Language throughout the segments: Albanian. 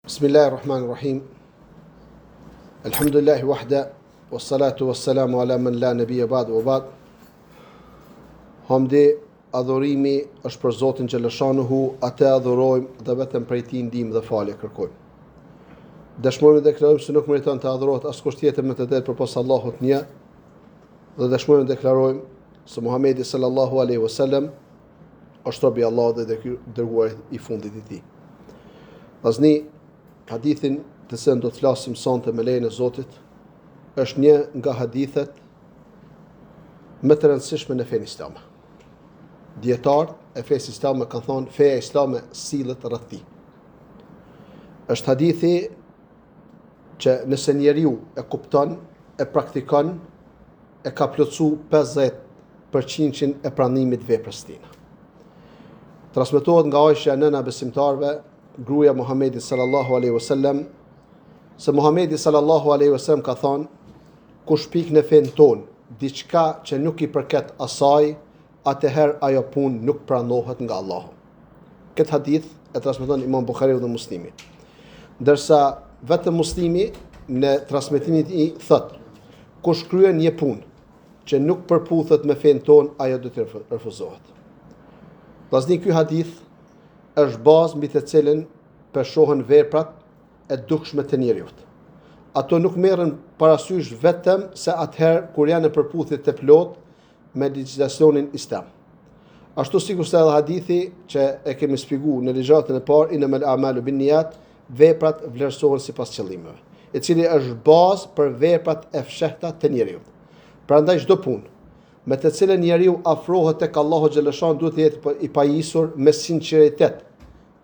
Bismillahirrahmanirrahim. Alhamdulillahi wahda, wassalatu wassalamu ala man la nabiyya ba'd wa ba'd. Hamdi, adhurimi është për Zotin xhaleshanuhu, atë adhurojmë dhe vetëm prej tij ndihmë dhe falje kërkojmë. Dëshmojmë dhe deklarojmë se nuk meriton të adhurohet askush tjetër me të drejtë përpos Allahut një, dhe dëshmojmë dhe deklarojmë se Muhamedi sallallahu alaihi wasallam është robi i Allahut dhe dërguari i fundit i tij. Vllazni, hadithin të cilën do të flasim sonte me lejen e Zotit është një nga hadithet më të rëndësishme në fenë islame. Dietarët e fesë islame kanë thonë feja islame sillet rreth tij. Është hadithi që nëse njeriu e kupton, e praktikon, e ka plotësuar 50% e pranimit veprës së tij. Transmetohet nga Aisha, nëna besimtarve, gruaja Muhamedit sallallahu alaihi wasallam, se Muhamedi sallallahu alaihi wasallam ka thonë: kush pik në fen ton diçka që nuk i përket asaj, atëherë ajo punë nuk pranohet nga Allahu. Këtë hadith e transmeton Imam Buhariu dhe Muslimi. Ndërsa vetëm Muslimi në transmetimin e tij thotë: kush kryen një punë që nuk përputhet me fen ton, ajo do të refuzohet. Vllazni, ky hadith është bazë mbi të cilën përshohen veprat e dukshme të njerëzit. Ato nuk merren parasysh vetëm se atëherë kur janë në përputhje të plot me legjislacionin islam. Ashtu sikur se edhe hadithi që e kemi shpjeguar në ligjatën e parë, innamal a'malu binniyat, veprat vlerësohen sipas qëllimeve, e cili është bazë për veprat e fshehta të njerëzit. Prandaj çdo punë me të cilën njeriu afrohet tek Allahu xhaleshanu duhet të jetë i pajisur me sinqeritet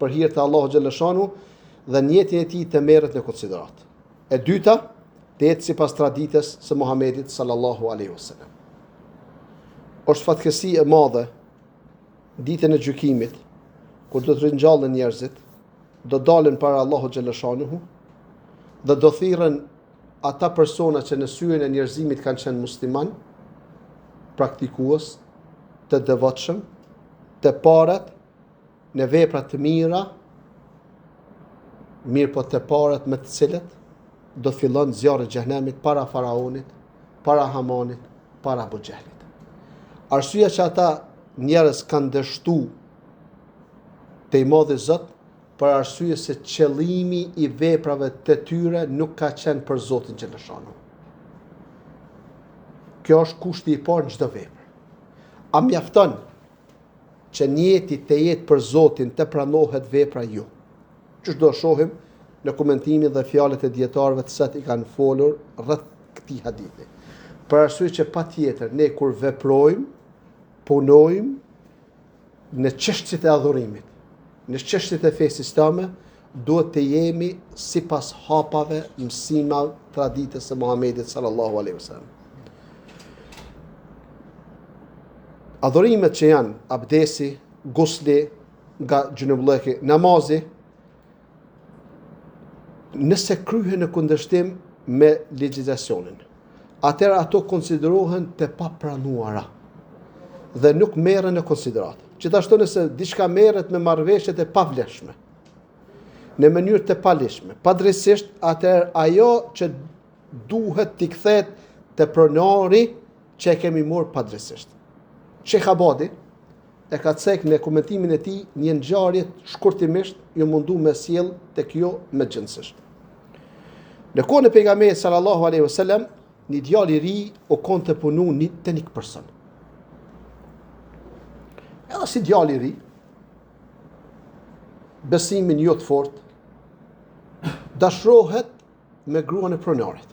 për hir të Allahu xhaleshanu dhe në jetën e tij të merret në konsiderat. E dyta, të jetë sipas traditës së Muhamedit sallallahu alaihi wasallam. Është fatkeqësi e madhe ditën e gjykimit, kur do të ringjallën njerëzit, do dalën para Allahu xhaleshanu dhe do thirrën ata persona që në syrin e njerëzimit kanë qenë musliman, praktikues, të devotshëm, të parët në vepra të mira, mirë po të parët me të cilët do fillon zjarri i xhenemit para faraonit, para Hamanit, para Abu Jehlit. Arsyeja që ata njerëz kanë dështu te i madhi Zot, për arsye se qëllimi i veprave të tyre nuk ka qenë për Zotin xhaleshanu. Kjo është kushti i parë në çdo vepër. A mjafton që njëti të jetë për Zotin të pranohet vepra ju? Që do shohim në komentimin dhe fjalët e dietarëve të sa i kanë folur rreth këtij hadithi. Për arsye që patjetër ne kur veprojmë, punojmë në çështjet e adhurimit, në çështjet e fesë islame, duhet të jemi sipas hapave, mësimave, traditës së Muhamedit sallallahu alaihi wasallam. Adhurimet që janë abdesi, gusli, nga gjunubullëki, namazi, nëse kryhen në kundërshtim me legjislacionin, atëherë ato konsiderohen të papranuara dhe nuk merren në konsiderat. Gjithashtu nëse diçka merret me marrëveshje të pavlefshme, në mënyrë të palishme, padrejtisht, atëherë ajo që duhet t'i kthehet te pronari që e kemi marrë padrejtisht. Sheikh Abadi e ka cek në komentimin e tij një ngjarje shkurtimisht ju mundu me sjell tek jo me gjendësisht. Në kohën e pejgamberit sallallahu alaihi wasallam, një djalë i ri u kon të punu te një person. Edhe si djalë i ri, besimin jo të fortë, dashrohet me gruan e pronarit.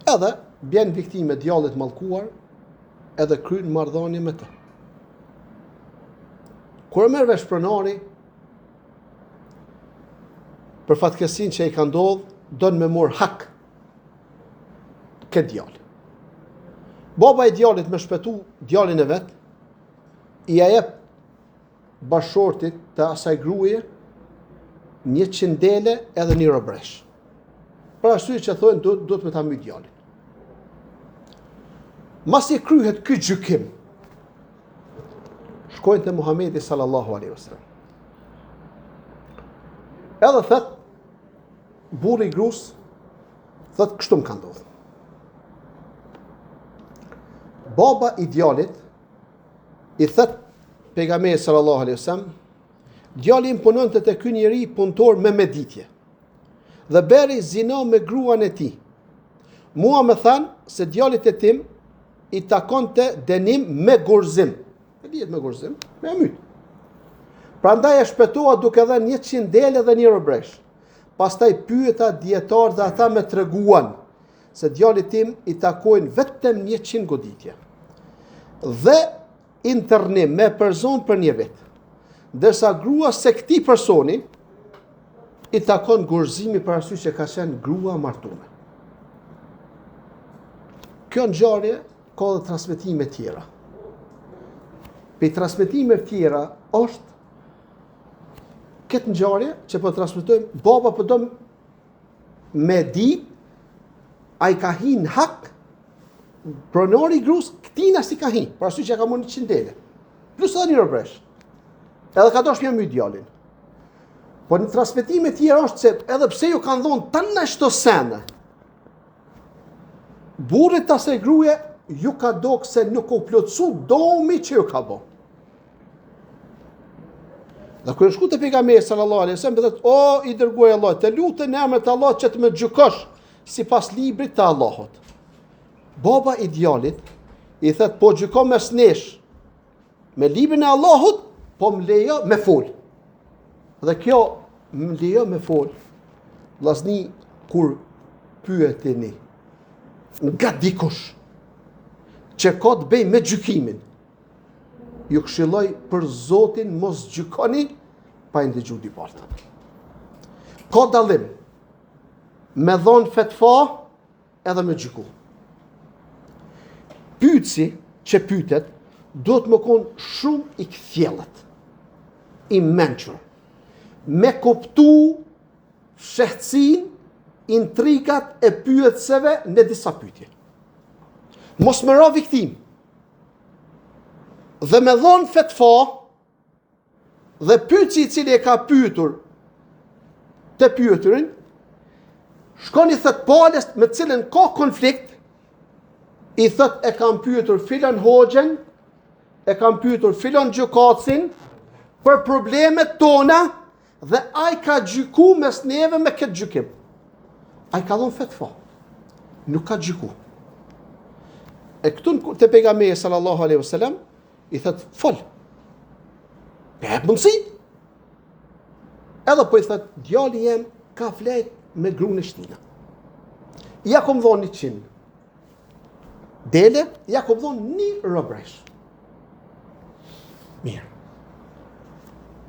Edhe bjen viktime djallit mallkuar, edhe kryen marrëdhënie me të. Kur merr vesh pronari, për fatkeqësinë që i ka ndodhur, don me marr hak këtë djalë. Baba i djallit me shpëtu djalin e vet, i jep bashortit të asaj gruaje 100 dele edhe një robresh. Për arsye që thonë duhet me ta mbyt djalin. Masi kryhet ky gjykim, shkojnë te Muhamedi sallallahu alaihi wasallam. Edhe thët, burri i grus, thët, kështu më ka ndodhur. Baba i djalit i thët pejgamberi sallallahu alaihi wasallam, djali im punonte te ky njeri punëtor me meditje. Dhe beri zina me gruan e tij. Mua më thanë se djalit e tim i takonte dënim me gurzim. E dihet me gurzim, me myt. Prandaj e shpëtua duke dhënë 100 dele dhe 1 robresh. Pastaj pyeta dietar dhe ata më treguan se djalit tim i takojnë vetëm 100 goditje. Dhe internim me person për 1 vit. Ndërsa grua se këtij personi i takon gurzimi për arsye që ka qenë grua martuar. Kjo ngjarje ka dhe transmetime tjera. Për transmetime tjera është këtë ngjarje që po transmetojmë, baba po do me di a i ka hin hak pronori i grus, këtina si ka hin, për arsye që ka mund 100 dele. Plus edhe 1 robresh. Edhe ka dosh mjë djalin. Po në transmetime tjera është se edhe pse ju kanë dhonë të në shto sene, burrit të asaj gruaje ju ka dokë se nuk u plotësu domi që ju ka bo. Dhe kërë shku të pejgamberi sallallahu alaihi wasallam, dhe o i dërguar i Allahut, të lutem në emrin e Allahut që të më gjykosh sipas librit të Allahut. Baba i djalit i thët, po gjyko mes nesh me librin e Allahut, po më lejo me fol. Dhe kjo më lejo me fol, vllazni, kur pyeteni nga dikush që ka të bëjë me gjykimin, ju këshilloj për Zotin mos gjykoni pa i ndëgju diparta. Ka dallim me dhon fetva edhe me gjyku. Pyetsi që pyetet do të më konë shumë i kthjellët, i mençur, me kuptu fshehtësinë, intrigat e pyetësve në disa pyetje. Mos më ra viktim. Dhe me dhon fetva dhe pyetësi i cili e ka pyetur të pyeturin, shkon i thët palës me cilën ka konflikt, i thët e kam pyetur filan hoxhen, e kam pyetur filan gjykatësin për problemet tona dhe ai ka gjyku mes neve me këtë gjykim. Ai ka dhënë fetva, nuk ka gjyku. E këtu te pejgamberi sallallahu alaihi wasallam i thët fol. Pe mundsi. Edhe po i thët djali jem ka flet me gruan e shtina. Ja kom dhënë 100 dele, ja kom dhënë 1 robresh. Mirë.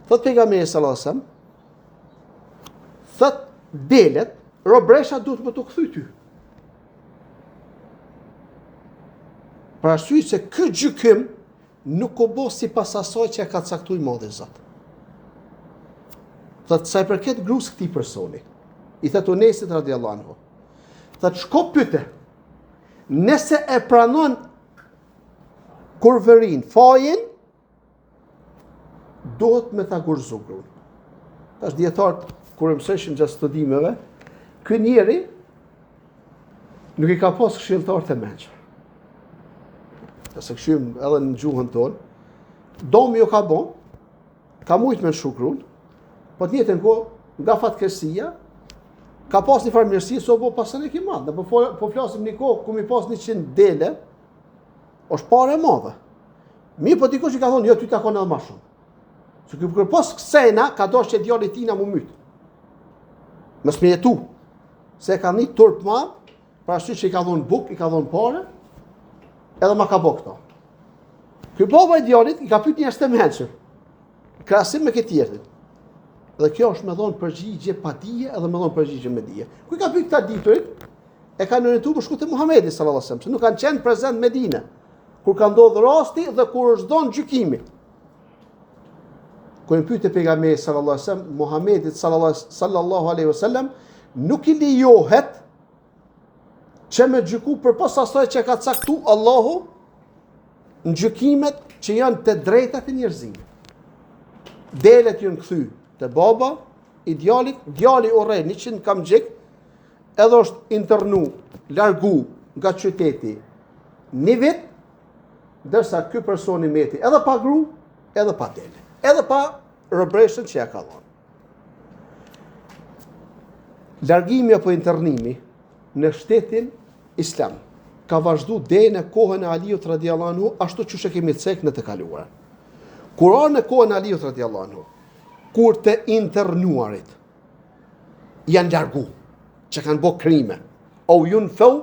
Thët pejgamberi sallallahu alaihi wasallam, thët delet, robresha duhet më të kthy ty. Për arsye se ky gjykim nuk u bë sipas asaj që ka caktuar Madhi Zot. Thët sa i përket grus këtij personi, i thët Unesit radhiyallahu anhu, thët shko pyete, nëse e pranon kurverin, fajin, duhet me ta gurzu gruan. Tash dietarët kur mësojnë gjatë studimeve, ky njeri nuk i ka pas këshilltar të mençur. Nëse këshim edhe në gjuhën tonë, domi jo ka bon, ka mujtë me në shukruan, po të njëjtën kohë, nga fatkeqësia, ka pas një farë mirësi, so po pasën e ki madhe. Po flasim një kohë, ku mi pas 100 dele, është pare e madhe. Mi po dikush i ka thonë, jo, ty takon edhe ma shumë. Se kër pas kësena, ka dosh që djalli tina mu mytë. Mës me jetu. Se ka një turp ma, pra shqy që i ka thonë buk, i ka thonë pare, edhe ma ka bo këto. Ky baba i djallit i ka pyet njerëz të mençur, krahasim me këtë tjetrin. Dhe kjo është me dhonë përgjigje pa dije edhe me dhonë përgjigje me dije. Ku i ka pyet këta diturit, e kanë orientuar për shku te Muhamedi sallallahu alaihi wasallam, se nuk kanë qenë prezent në Medinë, kur ka ndodhur rasti dhe kur është dhënë gjykimi. Kur i pyet pejgamberi sallallahu alaihi wasallam, Muhamedit sallallahu alaihi wasallam nuk i lejohet që me gjyku për pas asaj që ka caktu Allahu në gjykimet që janë të drejtat e njerëzimit. Delet janë kthy te baba, i djali urrej 100 kamxhik, edhe është internu, largu nga qyteti 1 vit, ndërsa ky person i meti edhe pa gru, edhe pa dele, edhe pa robreshën që ja ka dhënë. Largimi apo internimi në shtetin islam ka vazhdu deri në kohën e Aliut radhiyallahu anhu, ashtu siç e kemi cek në të kaluarën. Kur'ani në kohën e Aliut radhiyallahu anhu, kur të internuarit janë largu, që kanë bë krime, au yunfau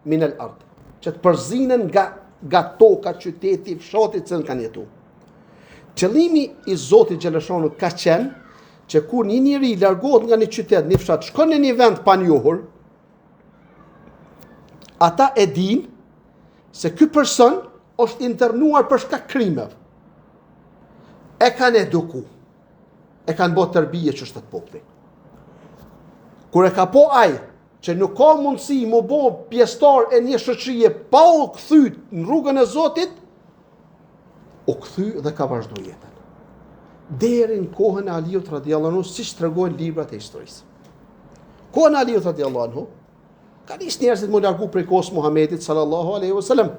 min al-ard, që të përzinen nga toka, qyteti, fshati që kanë jetu. Qëllimi i Zotit xhaleshonu ka qenë që kur një njeri largohet nga një qytet, një fshat, shkon në një vend pa njohur, ata e din se ky person është internuar për shkak krimeve. E kanë eduku, e kanë bërë tërbije që është të populli. Kur e ka po ai që nuk ka mundësi mu bo pjesëtar e një shoqërie pa u kthyt në rrugën e Zotit, u kthy dhe ka vazhdu jetën. Deri në kohën e Aliut radhiyallahu anhu, siç tregojnë librat e historisë. Kohën e Aliut radhiyallahu anhu, ka nis njerëzit mu largu prej kohës Muhamedit sallallahu alaihi wasallam.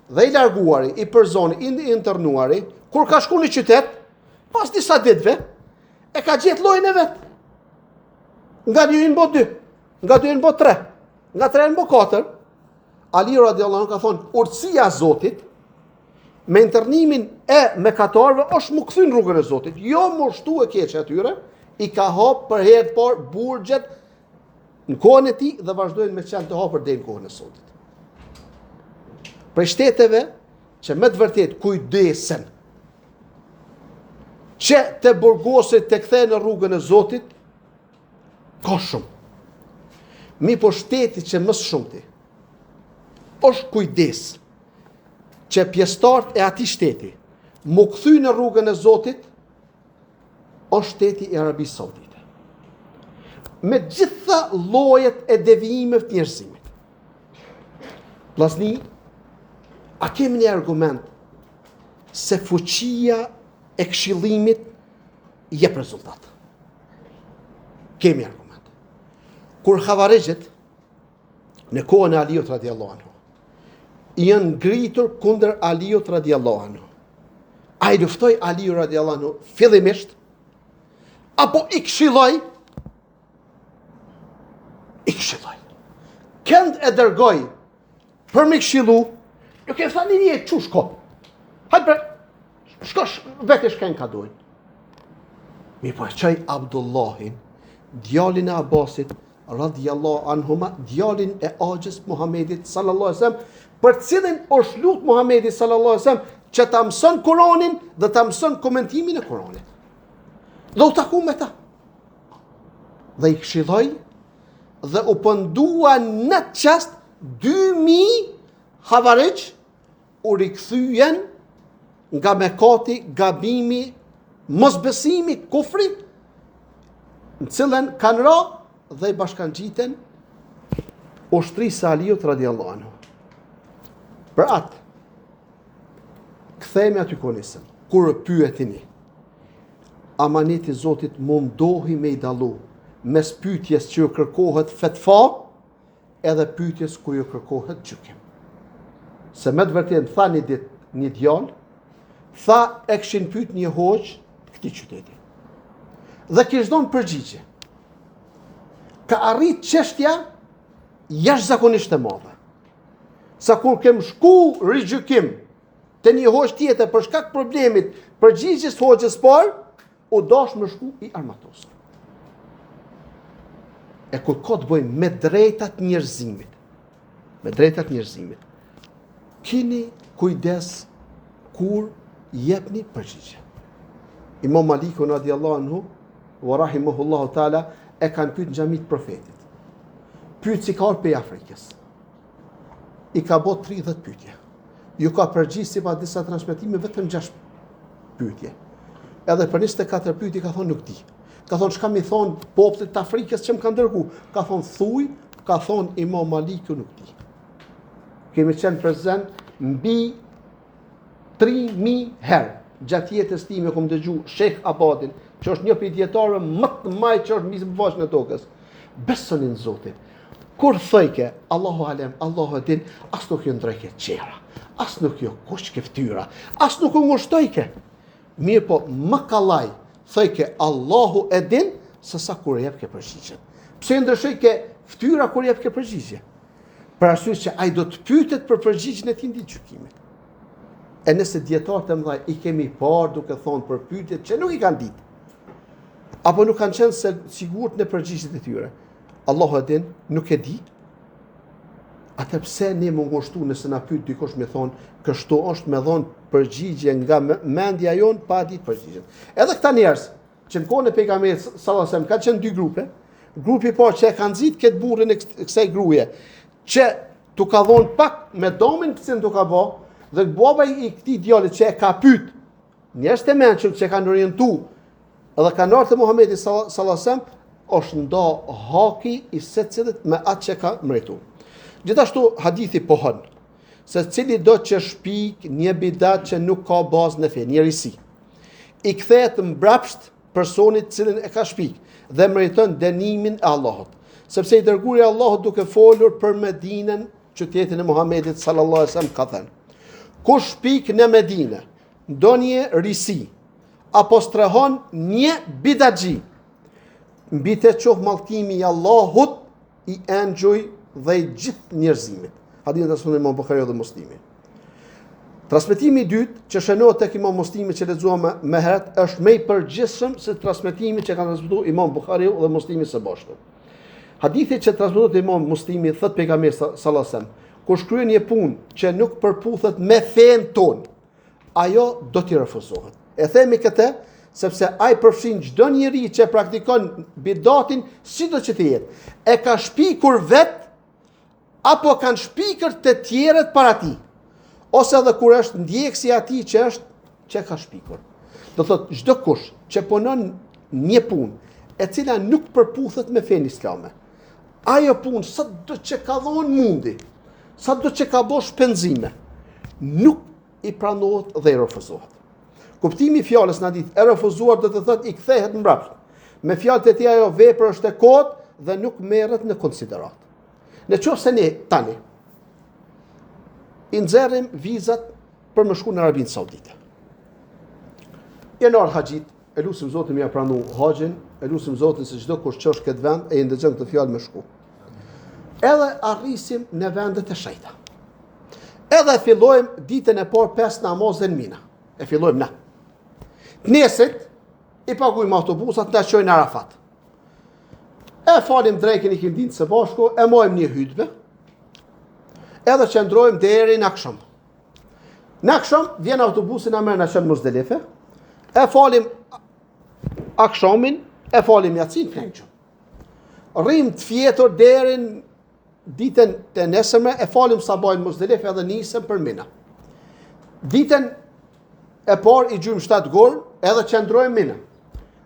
Dhe i larguari, i përzoni, i internuari, kur ka shku në qytet, pas disa ditëve, e ka gjetë llojin e vet. Nga 1 në bë 2, nga 2 në bë 3, nga 3 në bë 4, Ali radhiyallahu anhu ka thonë, urtësia e Zotit me internimin e mëkatarëve është mu kthy në rrugën e Zotit, jo mu shtu e keqe atyre, i ka hap për herë të parë burgjet në kohën e tij dhe vazhdojnë me qenë të hapur deri në kohën e Zotit. Për shteteve që me të vërtet kujdesen që të burgosit të kthehen në rrugën e Zotit, ka shumë. Mi po shteti që më së shumti është kujdes që pjesëtarët e atij shteti mu kthy në rrugën e Zotit, është shteti i Arabisë Saudite. Me gjitha llojet e devijimeve të njerëzimit. Vllazni, a kemi një argument se fuqia e këshillimit jep rezultat? Kemi argument. Kur Havarixhet në kohën e Aliut radhiyallahu anhu janë ngritur kundër Aliut radhiyallahu anhu, ai luftoi Aliu radhiyallahu anhu fillimisht, apo i këshilloi? I këshilloi. Kënd e dërgoi për me këshillu, nuk e thani një çu shko. Hajde bre, shkosh vetë shkën ka dojnë. Mi po çaj Abdullahin, djalin e Abbasit radhiyallahu anhuma, djalin e Axhës Muhamedit sallallahu alaihi wasallam, për cilin është lut Muhamedi sallallahu alaihi wasallam që ta mëson Kur'anin dhe ta mëson komentimin e Kur'anit. Dhe u taku me ta. Dhe i këshilloi dhe u pëndua në çast 2000 Havarix u rikthyen nga mëkati, gabimi, mosbesimi, kufri, në cilën kanë ra dhe i bashkangjiten ushtrisë e Aliut radhiyallahu anhu. Për atë, kthehemi aty ku nisëm. Kur pyetini, amaneti i Zotit mundohi me i dallu mes pyetjes që ju kërkohet fetfa edhe pyetjes ku ju kërkohet gjykim. Se me të vërtetë tha një ditë një djalë, tha e kishin pyet një hoxh të këtij qyteti. Dhe kishte dhënë përgjigje. Ka arrit çështja jashtëzakonisht e madhe. Sa kur kem shku rigjykim te një hoxh tjetër për shkak problemit përgjigjes hoxhës parë, u dash më shku i armatosur. E kur ka të bëjmë me drejtat njerëzimit, kini kujdes kur jepni përgjigje. Imam Maliku radhiyallahu anhu wa rahimahullahu taala e kanë pyet në xhamit profetit. Pyet si ka pe Afrikës. I ka bë 30 pyetje. Ju ka përgjigj sipas disa transmetime vetëm 6 pyetje. Edhe për 24 pyetje ka thonë nuk di. Ka thonë çka mi thon popullit të Afrikës që më kanë dërgu. Ka thonë thuj, ka thonë Imam Maliku nuk di. Kemi qenë prezent mbi 3000 herë. Gjatë jetës time kom dëgju Sheikh Abadin, që është një prej dietarëve më të mëdhenj që është mbi bashkën e tokës. Besonin në Zotin. Kur thojke, Allahu alem, Allahu e din, as nuk ju ndrojke qera, as nuk ju kushke ftyra, as nuk u ngushtojke. Mirë po, më kallaj, thojke, Allahu e din, se sa kur jep ke përgjigjen. Pse ndryshojke ftyra kur jep ke përgjigje? Për arsye që ai do të pyetet për përgjigjen e tij në gjykimin. E nëse dietarët e mëdhaj i kemi parë duke thonë për pyetjet që nuk i kanë ditë, apo nuk kanë qenë se sigurt në përgjigjet e tyre, Allahu e din, nuk e di. Atë pse ne më ngushtu nëse na pyet dikush me thonë, kështu është me dhon përgjigje nga mendja jon pa ditë përgjigjen. Edhe këta njerëz që në kohën e pejgamberit sallallahu alajhi wasallam kanë qenë dy grupe. Grupi i parë që e kanë nxit këtë burrin e kësaj gruaje, që tu ka dhon pak me domin pse tu ka bë, dhe baba i këtij djalit që e ka pyet, njerëz të mençur që kanë orientuar edhe kanë ardhur te Muhamedi sallallahu alajhi wasallam, është nda haki i secilit me atë që ka mërituar. Gjithashtu hadithi pohon se cili do që shpik një bidat që nuk ka bazë në fe, një risi, i kthehet mbrapsht personit cilin e ka shpik dhe meriton dënimin e Allahut, sepse i dërguari i Allahut duke folur për Medinën, qytetin e Muhamedit sallallahu alaihi wasallam ka thënë: kush shpik në Medinë ndonjë risi apo strehon një bidaxhi, mbi të qof mallkimi i Allahut, i enxuj dhe i gjithë njerëzimit. Hadithin e transmeton Imam Buhariu dhe Muslimi. Transmetimi i dytë që shënohet tek Imam Muslimi që lexuam më herët është më i përgjithshëm se transmetimi që kanë transmetuar Imam Buhariu dhe Muslimi së bashku. Hadithi që transmetohet Imam Muslimi thot pejgamberi sallallahu alajhi wasallam: kush kryen një punë që nuk përputhet me fen ton, ajo do t'i refuzohet. E themi këtë sepse ai përfshin çdo njeri që praktikon bidatin sido që të jetë. E ka shpikur vet apo kanë shpikër të tjerët para tij, ose edhe kur është ndjekësi i atij që ka shpikur. Do thotë çdo kush që punon një punë e cila nuk përputhet me fenë islame, ajo punë sa do që ka dhënë mundi, sa do që ka bërë shpenzime, nuk i pranohet dhe i refuzohet. Kuptimi i fjalës në hadith e refuzuar do të thotë i kthehet mbrapsht. Me fjalët e tij ajo vepër është e kot dhe nuk merret në konsiderat. Në qoftë se ne tani i nxjerrim vizat për më shku në Arabinë Saudite. Janë haxhit, e lutim Zotin më ia pranu haxhin, e lutim Zotin se çdo kush që është këtë vend e i ndëgjon këtë fjalë më shku. Edhe arrisim në vendet e shejta. Edhe fillojmë ditën e parë 5 namazën mina. E fillojmë na. Nesit i paguajmë autobusat na çojnë në Arafat. E falim drekën i kindin së bashku, e mojmë një hutbë. Edhe qëndrojmë deri në akşam. Në akşam vjen autobusi na merr na çon Muzdelife. E falim akşamin, e falim Yatsin këngë. Rrim të fjetur deri ditën e nesërme, e falim sabahin Muzdelife edhe nisëm për Mina. Ditën e parë i gjujmë 7 gorë, edhe qëndrojmë Mina.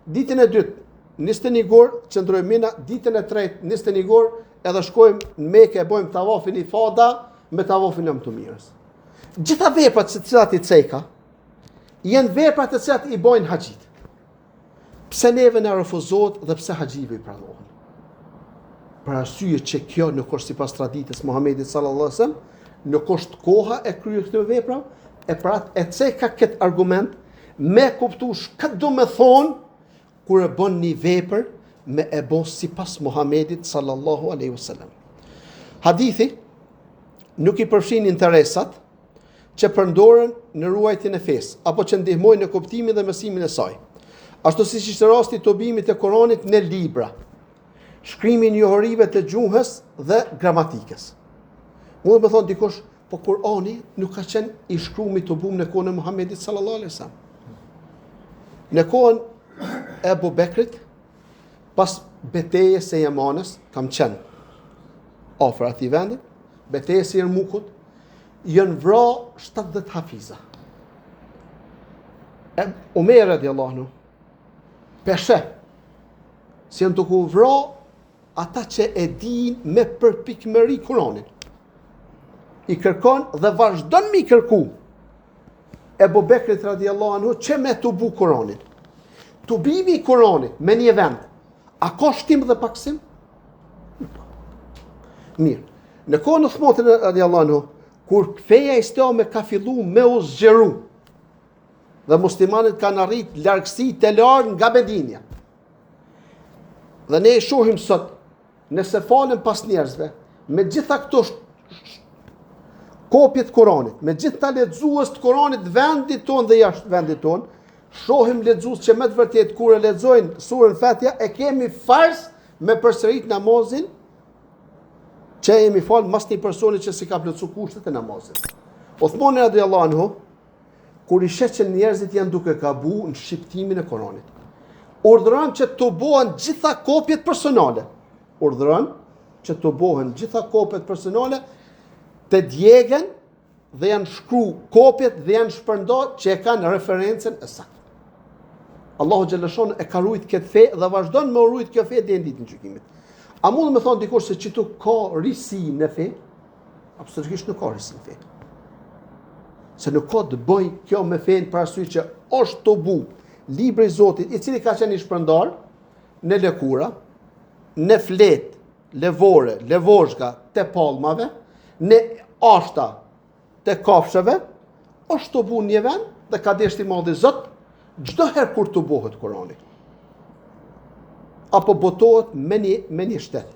Ditën e dytë 21 gorë, qëndrojmë Mina. Ditën e tretë 21 gorë, edhe shkojmë në Mekë, e bojmë tavafin i fada me tavafin e Mtumirës. Gjitha veprat të cilat i ceka, janë veprat të cilat i bojnë haxhit. Pse neve na refuzohet dhe pse haxhive i pranohen? Për arsye që kjo nuk është sipas traditës Muhamedit sallallahu alajhi wasallam, nuk është koha e kryer këto vepra, e pra e ceka këtë argument me kuptuar çka do të thonë kur e bën një vepër me e bën sipas Muhamedit sallallahu alaihi wasallam. Hadithi nuk i përfshin interesat që përdoren në ruajtjen e fesë apo që ndihmojnë në kuptimin dhe mësimin e saj. Ashtu siç ishte rasti i tobimit të Kuranit në libra, shkrimi i njohurive të gjuhës dhe gramatikës. Mund të thonë dikush, po Kurani nuk ka qenë i shkruar i tobum në kohën e Muhamedit sallallahu alaihi wasallam. Në kohën e Abu Bekrit, pas betejës së Yamanës, kam qenë afër atij vendi, betejës së Yarmukut, janë vrarë 70 hafiza. Omer radiallahu anhu, peshe, si janë të ku vrarë ata që e din me përpikmëri Kuranin. I kërkon dhe vazhdon me i kërku Ebu Bekrit radiallahu anhu që me të bu Kuranin. tubimi i Kuranit me një vend, a ka shtim dhe paksim? Mirë. Në kohën e Uthmanit radiallahu anhu, kur feja islame ka fillu me u zgjeru dhe muslimanët kanë arrit largësi të lartë nga Medinja. Dhe ne e shohim sot, nëse falen pas njerëzve, me gjitha këto kopjet të Kuranit, me gjitha lexues të Kuranit vendit ton dhe jashtë vendit ton, shohim lexues që me të vërtet kur e lexojnë surën Fatiha e kemi fars me përsërit namazin që jemi falë mas një personi që si ka plotsu kushtet e namazit. Uthmani radiallahu anhu, kur i shet që njerëzit janë duke gabu në shqiptimin e Kuranit, urdhëron që të bëhen gjitha kopjet personale. Urdhëron që të bëhen gjitha kopjet personale të djegen dhe janë shkru kopjet dhe janë shpërndar që e kanë referencen e saktë. Allahu xhaleshon e ka rujt këtë fe dhe vazhdon me rujt kjo fe deri në ditën e gjykimit. A mund me thonë dikush se qitu ka risi në fe? Absolutisht nuk ka risi në fe. Se nuk ka të bëj kjo me fe për arsye që është të bu libri i Zotit, i cili ka qenë i shpërndar në lëkura, në flet, levore, levozhga të palmave, në ashta të kafshëve, është të bu një vend dhe ka deshti madhi Zot çdo herë kur të bëhet Kurani. Apo botohet me një shtet.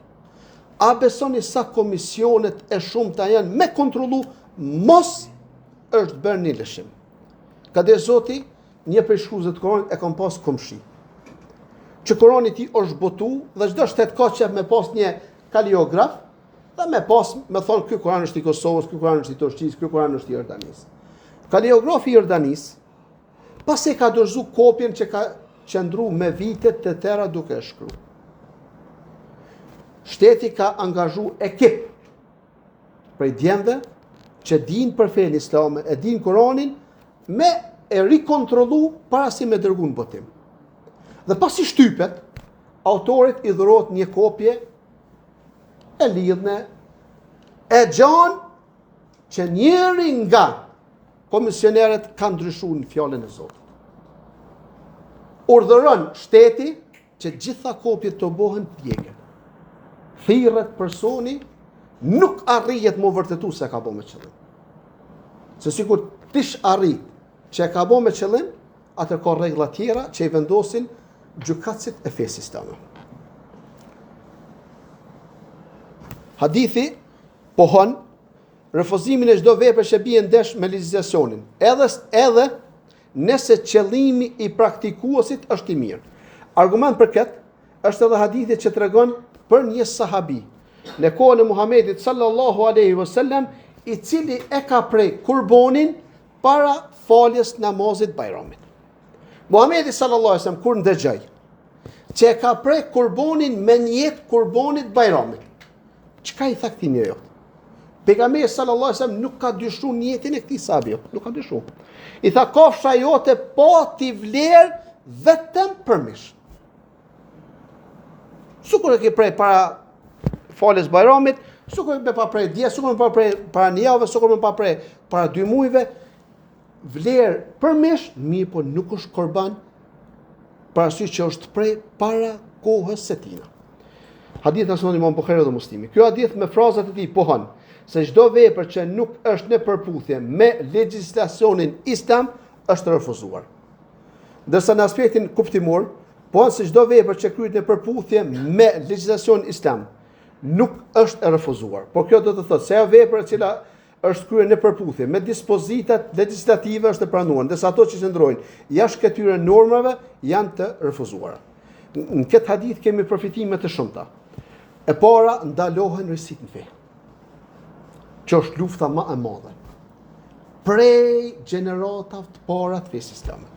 A besoni sa komisionet e shumta janë me kontrollu, mos është bërë një lëshim. Ka dhe Zoti, një prej shkruesve të Kuranit e kam pas komshi. Që Kurani ti është botu dhe çdo shtet ka që me pas një kaliograf dhe me thonë ky Kuran është i Kosovës, ky Kuran është i Turqisë, ky Kuran është i Jordanisë. Kaliografi i Jordanisë pas e ka dorëzu kopjen që ka qëndru me vitet të tëra duke shkru. Shteti ka angazhu ekip prej djemve që din për fenë islame, e din Kuranin, me e rikontrollu para si me dërgu në botim. Dhe pas i shtypet, autorit i dhurohet një kopje e lidhne, e gjanë që njëri nga komisioneret kanë ndryshu në fjallën e Zotit. Urdhëron shteti që gjitha kopjet të bëhen djegën. Thirret personi, nuk arrijet më vërtetu se ka bo me qëllim. Se sikur tish arrit që ka bo me qëllim, atër ka regla tjera që i vendosin gjykatësit e fesë islame. Hadithi pohon refuzimin e çdo vepre që bie ndesh me legjislacionin, edhe nëse qëllimi i praktikuesit është i mirë. Argument për këtë është edhe hadithi që tregon për një sahabi në kohën e Muhamedit sallallahu alaihi wasallam, i cili e ka prej kurbonin para faljes namazit Bajramit. Muhamedi sallallahu alaihi wasallam kur ndëgjoj që e ka prej kurbonin me njët kurbonit Bajramit, çka i tha këtij njeriu? Pejgamberi sallallahu alaihi wasallam nuk ka dyshu njëtin e këtij sahabiu, nuk ka dyshu. I tha kafsha jote po ti vlerë vetëm për mish. Sukur e ke prej para faljes Bajramit, sukur me pa prej dje, sukur me pa prej para një javë, sukur me pa prej para 2 muajve, vlerë për mish, mirë po nuk është korban për arsye që është prej para kohës së tina. Hadith në Sunan Imam Buhariu dhe Muslimi. Ky hadith me frazat e tij pohon se çdo vepër që nuk është në përputhje me legjislacionin islam është refuzuar. Ndërsa në aspektin kuptimor, pohon se çdo vepër që kryhet në përputhje me legjislacionin islam nuk është e refuzuar. Por kjo do të thotë se ajo vepër e cila është kryer në përputhje me dispozitat legjislative është e pranuar, ndërsa ato që qëndrojnë jashtë këtyre normave janë të refuzuara. Në këtë hadith kemi përfitime të shumta. E para, ndalohen risit në fe, që është lufta më e madhe prej gjeneratave të para të fesë islame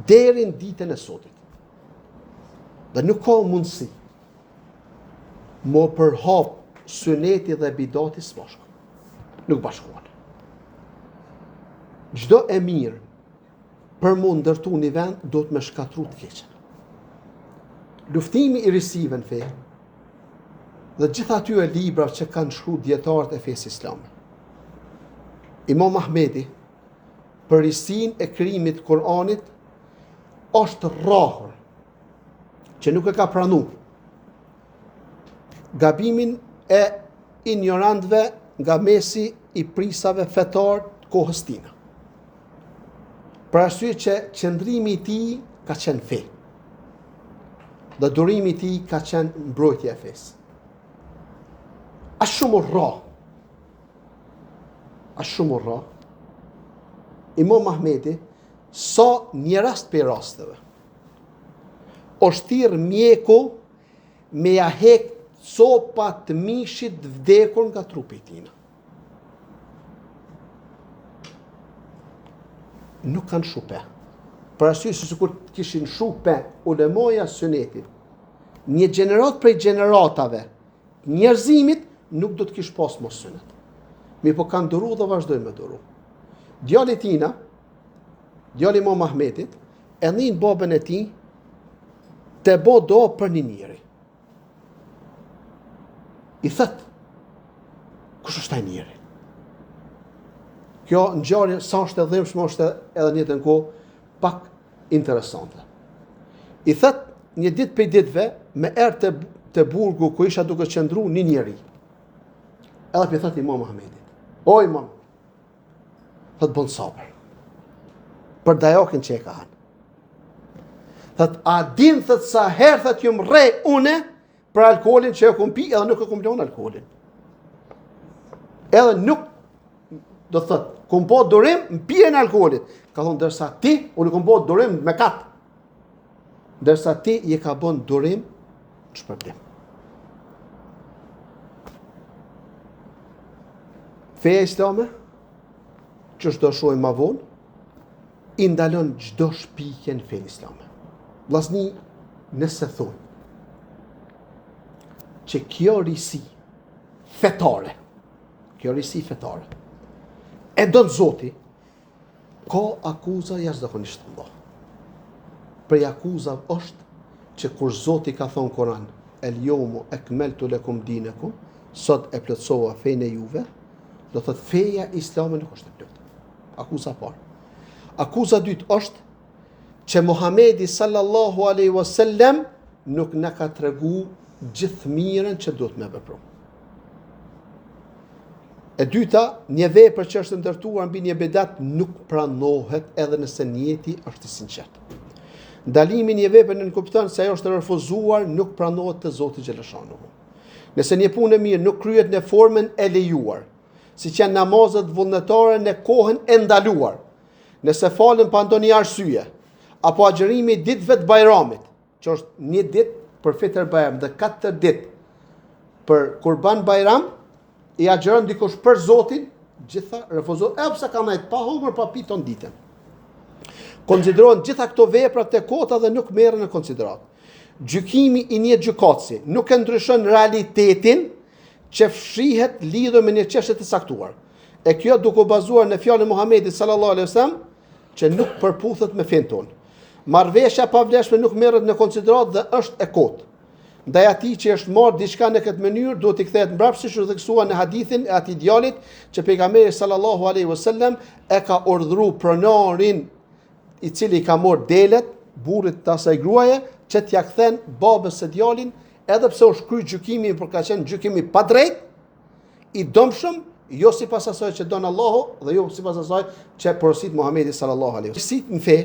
deri në ditën e sotit. Dhe nuk ka mundësi më përhap suneti dhe bidati s'bashku. Nuk bashkohen. Çdo e mirë për mund ndërtu një vend do të me shkatru të keqen. Luftimi i risive në fe dhe gjitha atyre libra që kanë shkruar dietarët e fesë islame. Imam Ahmedi për risin e krijimit të Kuranit është rrahur, që nuk e ka pranuar gabimin e ignorantëve nga mesi i prisave fetar të kohës tina. Për arsye që qëndrimi i tij ka qenë fe. Dhe durimi i tij ka qenë mbrojtja e fesë. Ashtë shumë rrah. Ashtë shumë rrah. Imam Ahmedi, sa një rast për rasteve, është thirrë mjeku me ja hek copa të mishit vdekur nga trupi i tij. Nuk kanë shupe. Për arsye se sikur kishin shupe ulemoja sunetit, një gjenerat prej gjeneratave njerëzimit nuk do të kish pas mos sunet. Mi po kanë duru dhe vazhdojnë me duru. Djali tina, djali Imam Ahmedit, e nin babën e tij të bo do për një njeri. I thët, kush është ai njeri? Kjo ngjarje sa është e dhimbshme, është edhe në jetën kohë pak interesante. I thët, një ditë prej ditëve, me erë të burgu ku isha duke qëndru një njeri. Edhe për thët Imam Ahmedit, o Imam, thët bon sabër, për dajokin që e ka hanë. Thët, a din thët sa herë thët ju më re une për alkoholin që e kum pi edhe nuk e kum lon alkoholin. Edhe nuk, do thët, kum po durim në pijen e alkoolit. Ka thonë, dërsa ti, unë kum po durim me katë. Dërsa ti je ka bon durim në shpërblim. Feja islame, që është do shojë ma vonë, i ndalon gjdo shpikje në fejnë islame. Vllazni, nëse thonë, që kjo risi fetare, e do të Zoti, ka akuza jashtëzakonisht të mëdha. Prej akuza është që kur Zoti ka thonë Koran, el jomu ekmeltu lekum dinekum, sot e plotësova fejnë e juve, do thot feja islame nuk është e plotë. Akuza parë. Akuza dytë është që Muhamedi sallallahu alaihi wasallam nuk na ka tregu gjithë mirën që duhet me vepru. E dyta, një vepër që është ndërtuar mbi një bidat nuk pranohet edhe nëse njeti është i sinqert. Ndalimi një vepër në kupton se ajo është refuzuar nuk pranohet te Zoti xhaleshanuhu. Nëse një punë e mirë nuk kryhet në formën e lejuar, siç janë namazet vullnetare në kohën e ndaluar, nëse falen pa ndonjë arsye, apo agjërimi i ditëve të Bajramit, që është një ditë për Fitr Bajram dhe 4 ditë për Kurban Bajram, i agjeron dikush për Zotin, gjitha refuzohet, e pse ka nejt pa humër pa pi ton ditën. Konsiderohen gjitha këto vepra të kota dhe nuk merren në konsiderat. Gjykimi i një gjykatësi nuk e ndryshon realitetin që fshihet lidhur me një çështje të saktuar. E kjo duke u bazuar në fjalën e Muhamedit sallallahu alaihi wasallam, që nuk përputhet me fen ton. Marrveshja pa vlefshme nuk merret në konsiderat dhe është e kotë. Ndaj atij që është marrë diçka në këtë mënyrë, duhet i kthehet mbrapa siç u theksua në hadithin e atij djalit që pejgamberi sallallahu alaihi wasallam e ka urdhëruar pronarin i cili ka marrë delet burrit të asaj gruaje që t'ia kthen babës së djalin, edhe pse u shkry gjykimi për ka qenë gjykimi pa drejt, i dëmshëm, jo sipas asaj që don Allahu dhe jo sipas asaj që porosit Muhamedi sallallahu alaihi wasallam. Si në fe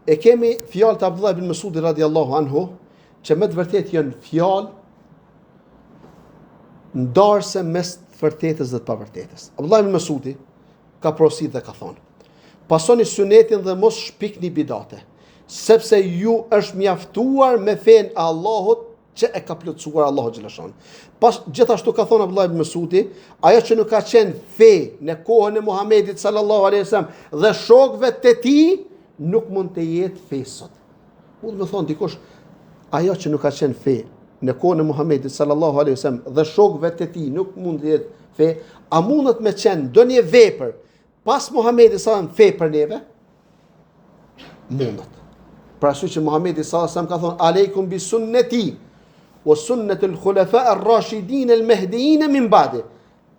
e kemi fjalët e Abdullah ibn Mesudit radhiyallahu anhu, që me të vërtet janë fjalë ndarëse mes të vërtetës dhe të pavërtetës. Abdullah ibn Mesudi ka porosit dhe ka thonë, pasoni sunetin dhe mos shpikni bidate, sepse ju është mjaftuar me fen e Allahut që e ka plotësuar Allahu xhaleshan. Gjithashtu ka thonë Abdullah ibn Mesudi, ajo që nuk ka qenë fe në kohën e Muhamedit sallallahu alaihi wasallam dhe shokëve të tij nuk mund të jetë fe sot. Mund të më thonë dikush, ajo që nuk ka qenë fe në kohën e Muhamedit sallallahu alaihi wasallam dhe shokëve të tij nuk mund të jetë fe, a mundet me qenë ndonjë vepër pas Muhamedit sallallahu alaihi wasallam fe për neve? Mundet. Pra ashtu që Muhamedi sallallahu alaihi wasallam ka thonë, aleikum bi sunneti wa sunnatul khulafa ar-rashidin al-mahdiyin min ba'di.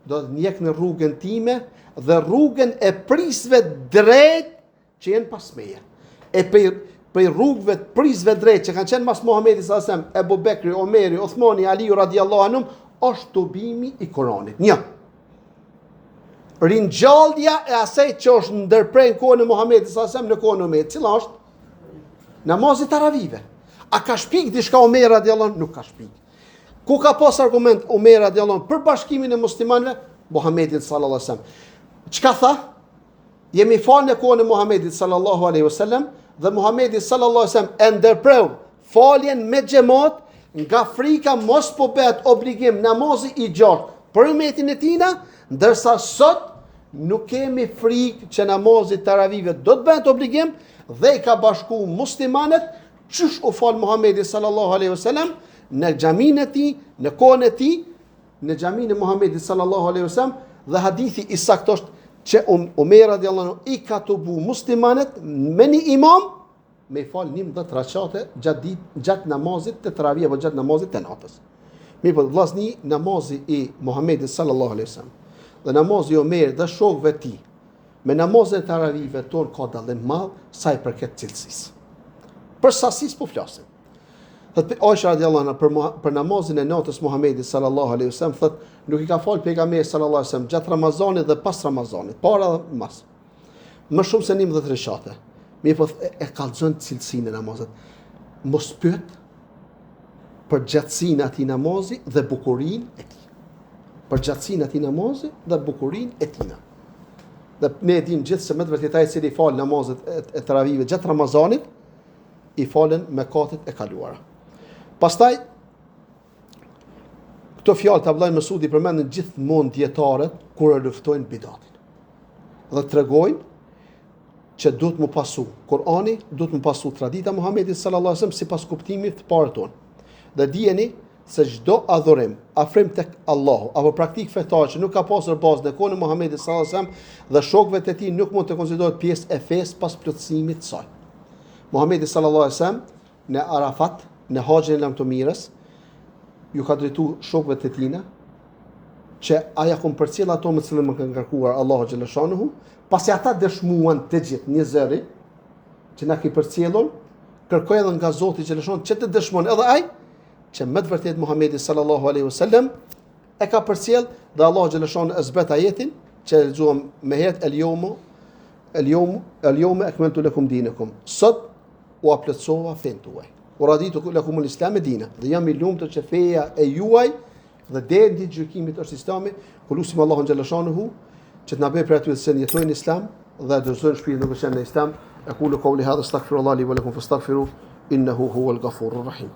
Do të ndjekni rrugën time dhe rrugën e prisve drejt që janë pas meje. E prej rrugëve të prizve drejt që kanë qenë mas Muhamedit sallallahu alaihi wasallam, Ebu Bekri, Omeri, Uthmani, Aliu radiallahu anhum, është tubimi i Kuranit. Një. Ringjallja e asaj që është ndërprer në kohën e Muhamedit sallallahu alaihi wasallam në kohën e Omerit, cila është namazi taravive. A ka shpik diçka Omeri radiallahu anhu? Nuk ka shpik. Ku ka pas argument Omeri radiallahu anhu për bashkimin e muslimanëve? Muhamedit sallallahu alaihi wasallam. Çka tha? Jemi falë në kohën e Muhamedit sallallahu alaihi wasallam dhe Muhamedi sallallahu alaihi wasallam e ndërpreu faljen me xhamat nga frika mos po bëhet obligim namazi i gjatë për umetin e tina, ndërsa sot nuk kemi frikë që namazi taravive do të bëhet obligim dhe i ka bashku muslimanët çish u fal Muhamedi sallallahu alaihi wasallam në xhamin e tij, në kohën e tij, në xhamin e Muhamedit sallallahu alaihi wasallam, dhe hadithi i saktë që Omer radiallahu anhu i ka të bu muslimanët me një imam me i falë 11 rakate gjatë namazit të taravih apo gjatë namazit të natës. Mirë po vllazni, namazi i Muhamedit sallallahu alaihi wasallam dhe namazi i Omerit dhe shokëve të tij me namazet e taravive tonë ka dallim madh sa i përket cilësisë. Për sasisë po flasim. Thot Aisha radiallahu anha për namazin e natës Muhamedit sallallahu alaihi wasallam, thot nuk i ka fal pejgamberi sallallahu alaihi wasallam gjatë Ramazanit dhe pas Ramazanit, para dhe mas. Më shumë se 11 rekate. Mirë po e kallzon cilësinë e namazit. Mos pyet për gjatësinë e atij namazi dhe bukurinë e tij. Për gjatësinë e atij namazi dhe bukurinë e tij. Dhe ne e dim gjithë se me të vërtetë ai i cili fal namazet e taravive gjatë Ramazanit i falen mëkatet e kaluara. Pastaj, këto fjalë të Abdullah Mesudi përmendën gjithmonë dietarët kur e luftojnë bidatin. Dhe tregojnë që duhet mu pasu Kurani, duhet mu pasu tradita Muhamedit sallallahu alaihi wasallam sipas kuptimit të parë tonë. Dhe dijeni se çdo adhurim, afrim tek Allahu apo praktik fetar që nuk ka pasur bazë në kohën e Muhamedit sallallahu alaihi wasallam dhe shokëve të tij nuk mund të konsiderohet pjesë e fesë pas plotësimit të saj. Muhamedi sallallahu alaihi wasallam në Arafat, në haxhin e lamtomirës, ju ka drejtu shokëve të tina që aja kom përcjell ato me cilën më ka ngarkuar Allahu xhaleshanuhu, pasi ata dëshmuan të gjithë një zëri që na ki përcjellur, kërkoi edhe nga Zoti xhaleshanuhu që të dëshmon edhe ai që me të vërtetë Muhamedi sallallahu alaihi wasallam e ka përcjell dhe Allahu xhaleshanuhu e zbret ajetin që lexuam me herët el-yawma akmaltu lakum dinakum. Sot u apletsova fen tuaj. U raditu lakum al-islam dina. Dhe jam i lumtur që feja e juaj dhe deri ditë gjykimit është Islami. Lutim Allahun xhaleshanuhu që të na bëjë për aty që jetojnë Islam dhe dorëzojnë shpirtin në Islam. Aqulu qawli hadha astaghfirullah li wa lakum fastaghfiruhu innahu huwal ghafurur rahim.